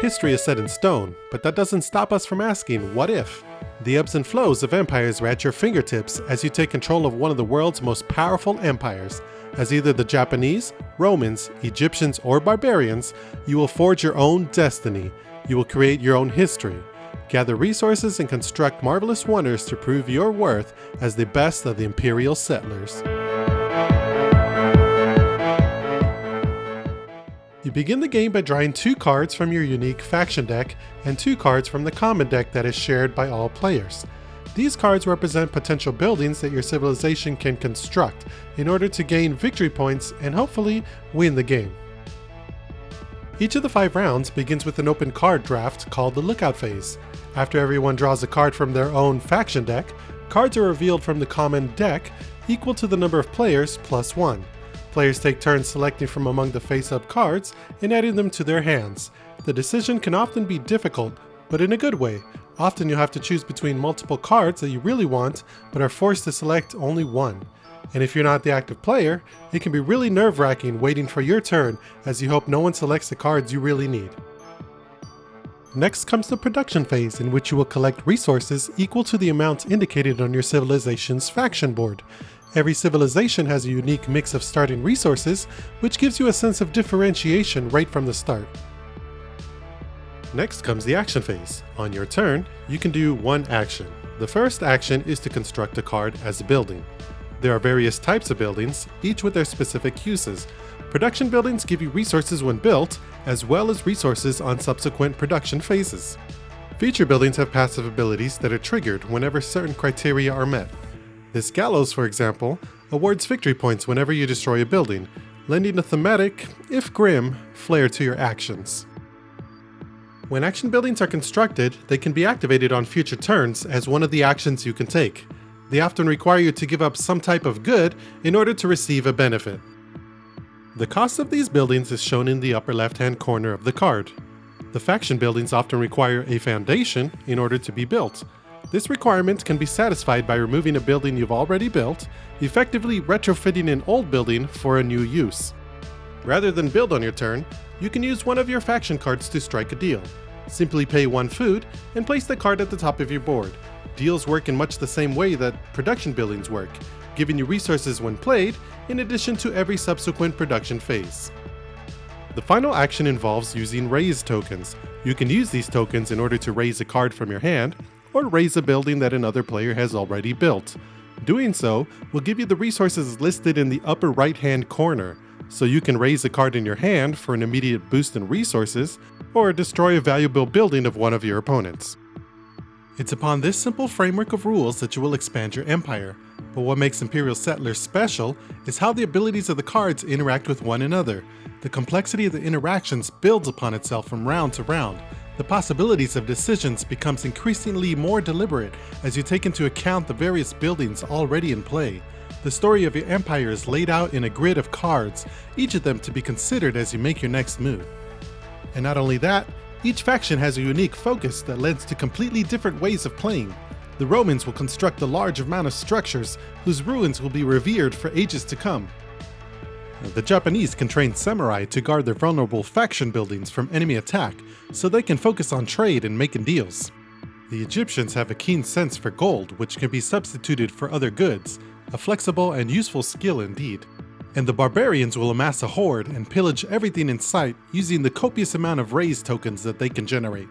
history is set in stone, but that doesn't stop us from asking, what if? The ebbs and flows of empires are at your fingertips as you take control of one of the world's most powerful empires. As either the Japanese, Romans, Egyptians, or Barbarians, you will forge your own destiny. You will create your own history. Gather resources and construct marvelous wonders to prove your worth as the best of the Imperial Settlers. You begin the game by drawing 2 cards from your unique faction deck and 2 cards from the common deck that is shared by all players. These cards represent potential buildings that your civilization can construct in order to gain victory points and hopefully win the game. Each of the 5 rounds begins with an open card draft called the Lookout Phase. After everyone draws a card from their own faction deck, cards are revealed from the common deck equal to the number of players plus 1. Players take turns selecting from among the face-up cards and adding them to their hands. The decision can often be difficult, but in a good way. Often you'll have to choose between multiple cards that you really want, but are forced to select only one. And if you're not the active player, it can be really nerve-wracking waiting for your turn as you hope no one selects the cards you really need. Next comes the production phase, in which you will collect resources equal to the amount indicated on your civilization's faction board. Every civilization has a unique mix of starting resources, which gives you a sense of differentiation right from the start. Next comes the action phase. On your turn, you can do one action. The first action is to construct a card as a building. There are various types of buildings, each with their specific uses. Production buildings give you resources when built, as well as resources on subsequent production phases. Feature buildings have passive abilities that are triggered whenever certain criteria are met. This gallows, for example, awards victory points whenever you destroy a building, lending a thematic, if grim, flair to your actions. When action buildings are constructed, they can be activated on future turns as one of the actions you can take. They often require you to give up some type of good in order to receive a benefit. The cost of these buildings is shown in the upper left-hand corner of the card. The faction buildings often require a foundation in order to be built. This requirement can be satisfied by removing a building you've already built, effectively retrofitting an old building for a new use. Rather than build on your turn, you can use one of your faction cards to strike a deal. Simply pay 1 food and place the card at the top of your board. Deals work in much the same way that production buildings work, giving you resources when played, in addition to every subsequent production phase. The final action involves using raise tokens. You can use these tokens in order to raise a card from your hand, or raise a building that another player has already built. Doing so will give you the resources listed in the upper right-hand corner, so you can raise a card in your hand for an immediate boost in resources, or destroy a valuable building of one of your opponents. It's upon this simple framework of rules that you will expand your empire, but what makes Imperial Settlers special is how the abilities of the cards interact with one another. The complexity of the interactions builds upon itself from round to round. The possibilities of decisions becomes increasingly more deliberate as you take into account the various buildings already in play. The story of your empire is laid out in a grid of cards, each of them to be considered as you make your next move. And not only that, each faction has a unique focus that lends to completely different ways of playing. The Romans will construct a large amount of structures whose ruins will be revered for ages to come. The Japanese can train samurai to guard their vulnerable faction buildings from enemy attack, so they can focus on trade and making deals. The Egyptians have a keen sense for gold, which can be substituted for other goods, a flexible and useful skill indeed. And the Barbarians will amass a horde and pillage everything in sight using the copious amount of raise tokens that they can generate.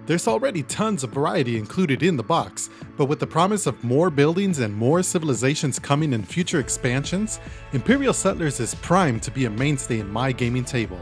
There's already tons of variety included in the box, but with the promise of more buildings and more civilizations coming in future expansions, Imperial Settlers is primed to be a mainstay in my gaming table.